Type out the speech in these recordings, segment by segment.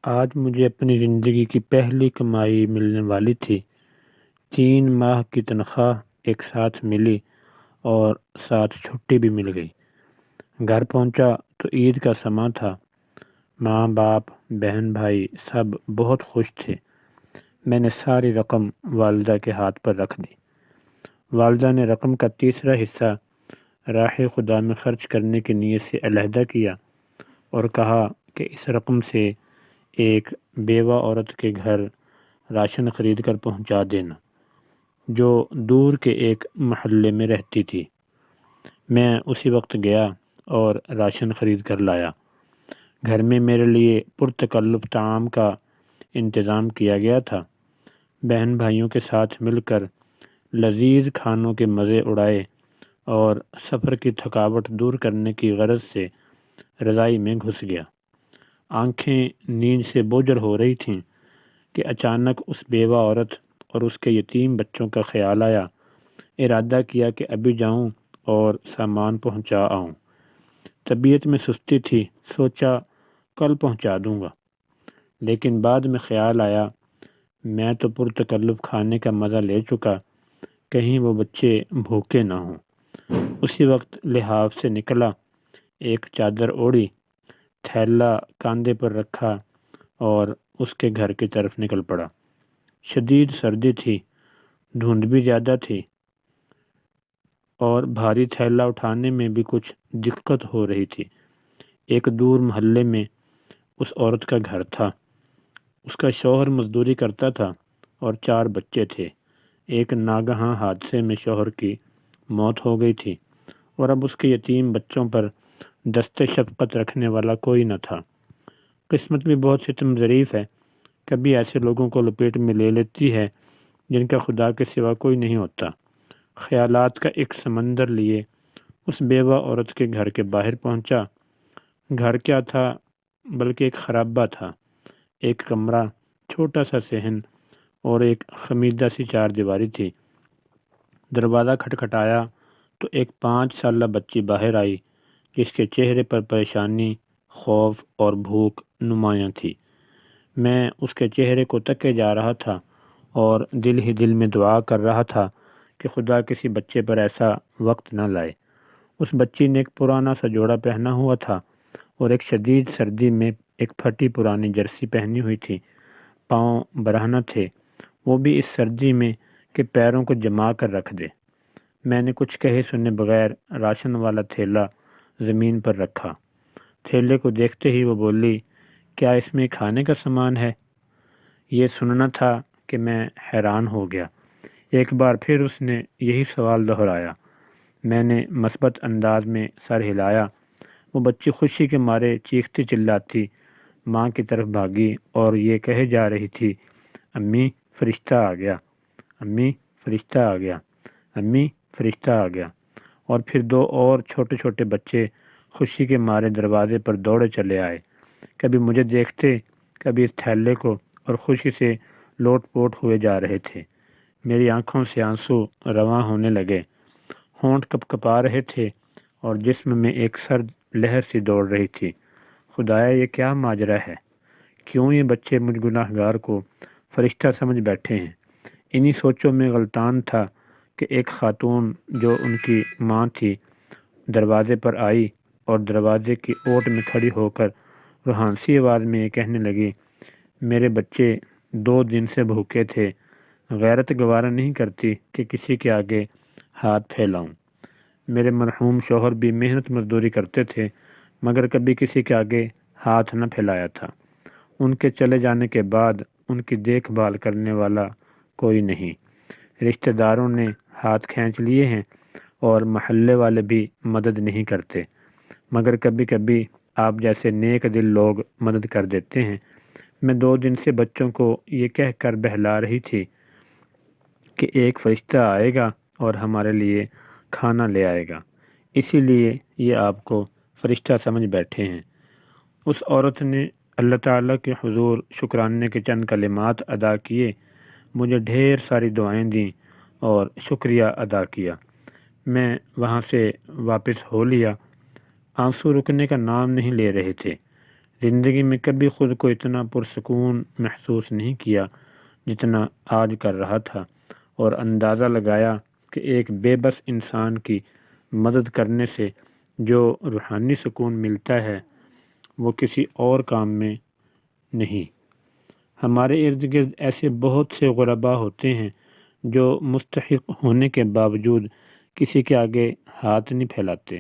آج مجھے اپنی زندگی کی پہلی کمائی ملنے والی تھی۔ 3 ماہ کی تنخواہ ایک ساتھ ملی اور ساتھ چھٹی بھی مل گئی۔ گھر پہنچا تو عید کا سماں تھا۔ ماں باپ بہن بھائی سب بہت خوش تھے۔ میں نے ساری رقم والدہ کے ہاتھ پر رکھ دی۔ والدہ نے رقم کا تیسرا حصہ راہ خدا میں خرچ کرنے کی نیت سے علیحدہ کیا اور کہا کہ اس رقم سے ایک بیوہ عورت کے گھر راشن خرید کر پہنچا دینا، جو دور کے ایک محلے میں رہتی تھی۔ میں اسی وقت گیا اور راشن خرید کر لایا۔ گھر میں میرے لیے پرتکلف طعام کا انتظام کیا گیا تھا۔ بہن بھائیوں کے ساتھ مل کر لذیذ کھانوں کے مزے اڑائے اور سفر کی تھکاوٹ دور کرنے کی غرض سے رضائی میں گھس گیا۔ آنکھیں نیند سے بوجھل ہو رہی تھیں کہ اچانک اس بیوہ عورت اور اس کے یتیم بچوں کا خیال آیا۔ ارادہ کیا کہ ابھی جاؤں اور سامان پہنچا آؤں۔ طبیعت میں سستی تھی، سوچا کل پہنچا دوں گا، لیکن بعد میں خیال آیا میں تو پرتکلف کھانے کا مزہ لے چکا، کہیں وہ بچے بھوکے نہ ہوں۔ اسی وقت لحاف سے نکلا، ایک چادر اوڑھی، تھیلا کاندھے پر رکھا اور اس کے گھر کی طرف نکل پڑا۔ شدید سردی تھی، دھند بھی زیادہ تھی اور بھاری تھیلا اٹھانے میں بھی کچھ دقت ہو رہی تھی۔ ایک دور محلے میں اس عورت کا گھر تھا۔ اس کا شوہر مزدوری کرتا تھا اور 4 بچے تھے۔ ایک ناگہاں حادثے میں شوہر کی موت ہو گئی تھی اور اب اس کے یتیم بچوں پر دست شفقت رکھنے والا کوئی نہ تھا۔ قسمت بھی بہت ستم ظریف ہے، کبھی ایسے لوگوں کو لپیٹ میں لے لیتی ہے جن کا خدا کے سوا کوئی نہیں ہوتا۔ خیالات کا ایک سمندر لیے اس بیوہ عورت کے گھر کے باہر پہنچا۔ گھر کیا تھا بلکہ ایک خرابہ تھا۔ ایک کمرہ، چھوٹا سا صحن اور ایک خمیدہ سی 4 دیواری تھی۔ دروازہ کھٹکھٹایا تو ایک 5 سالہ بچی باہر آئی جس کے چہرے پر پریشانی، خوف اور بھوک نمایاں تھی۔ میں اس کے چہرے کو تکے جا رہا تھا اور دل ہی دل میں دعا کر رہا تھا کہ خدا کسی بچے پر ایسا وقت نہ لائے۔ اس بچی نے ایک پرانا سا جوڑا پہنا ہوا تھا اور ایک شدید سردی میں ایک پھٹی پرانی جرسی پہنی ہوئی تھی۔ پاؤں برہنہ تھے، وہ بھی اس سردی میں کہ پیروں کو جما کر رکھ دے۔ میں نے کچھ کہے سنے بغیر راشن والا تھیلا زمین پر رکھا۔ تھیلے کو دیکھتے ہی وہ بولی، کیا اس میں کھانے کا سامان ہے؟ یہ سننا تھا کہ میں حیران ہو گیا۔ ایک بار پھر اس نے یہی سوال دہرایا۔ میں نے مثبت انداز میں سر ہلایا۔ وہ بچی خوشی کے مارے چیختی چلاتی ماں کی طرف بھاگی اور یہ کہے جا رہی تھی، امی فرشتہ آ گیا، امی فرشتہ آ گیا، امی فرشتہ آ گیا۔ اور پھر 2 اور چھوٹے چھوٹے بچے خوشی کے مارے دروازے پر دوڑے چلے آئے، کبھی مجھے دیکھتے، کبھی اس تھیلے کو، اور خوشی سے لوٹ پوٹ ہوئے جا رہے تھے۔ میری آنکھوں سے آنسو رواں ہونے لگے، ہونٹ کپ کپا رہے تھے اور جسم میں ایک سرد لہر سی دوڑ رہی تھی۔ خدایا یہ کیا ماجرا ہے؟ کیوں یہ بچے مجھ گناہ گار کو فرشتہ سمجھ بیٹھے ہیں؟ انہی سوچوں میں غلطان تھا کہ ایک خاتون جو ان کی ماں تھی دروازے پر آئی اور دروازے کی اوٹ میں کھڑی ہو کر روحانسی آواز میں یہ کہنے لگی، میرے بچے 2 دن سے بھوکے تھے، غیرت گوارا نہیں کرتی کہ کسی کے آگے ہاتھ پھیلاؤں۔ میرے مرحوم شوہر بھی محنت مزدوری کرتے تھے مگر کبھی کسی کے آگے ہاتھ نہ پھیلایا تھا۔ ان کے چلے جانے کے بعد ان کی دیکھ بھال کرنے والا کوئی نہیں۔ رشتہ داروں نے ہاتھ کھینچ لیے ہیں اور محلے والے بھی مدد نہیں کرتے، مگر کبھی کبھی آپ جیسے نیک دل لوگ مدد کر دیتے ہیں۔ میں 2 دن سے بچوں کو یہ کہہ کر بہلا رہی تھی کہ ایک فرشتہ آئے گا اور ہمارے لیے کھانا لے آئے گا، اسی لیے یہ آپ کو فرشتہ سمجھ بیٹھے ہیں۔ اس عورت نے اللہ تعالیٰ کے حضور شکرانے کے چند کلمات ادا کیے، مجھے ڈھیر ساری دعائیں دیں اور شکریہ ادا کیا۔ میں وہاں سے واپس ہو لیا۔ آنسو رکنے کا نام نہیں لے رہے تھے، زندگی میں کبھی خود کو اتنا پرسکون محسوس نہیں کیا جتنا آج کر رہا تھا، اور اندازہ لگایا کہ ایک بے بس انسان کی مدد کرنے سے جو روحانی سکون ملتا ہے وہ کسی اور کام میں نہیں۔ ہمارے ارد گرد ایسے بہت سے غربا ہوتے ہیں جو مستحق ہونے کے باوجود کسی کے آگے ہاتھ نہیں پھیلاتے،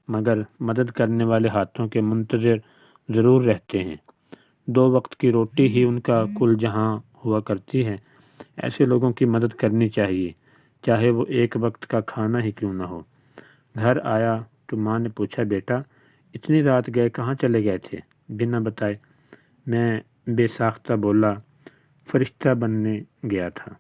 مگر مدد کرنے والے ہاتھوں کے منتظر ضرور رہتے ہیں۔ 2 وقت کی روٹی ہی ان کا کل جہاں ہوا کرتی ہے۔ ایسے لوگوں کی مدد کرنی چاہیے، چاہے وہ 1 وقت کا کھانا ہی کیوں نہ ہو۔ گھر آیا تو ماں نے پوچھا، بیٹا اتنی رات گئے کہاں چلے گئے تھے بنا بتائے؟ میں بے ساختہ بولا، فرشتہ بننے گیا تھا۔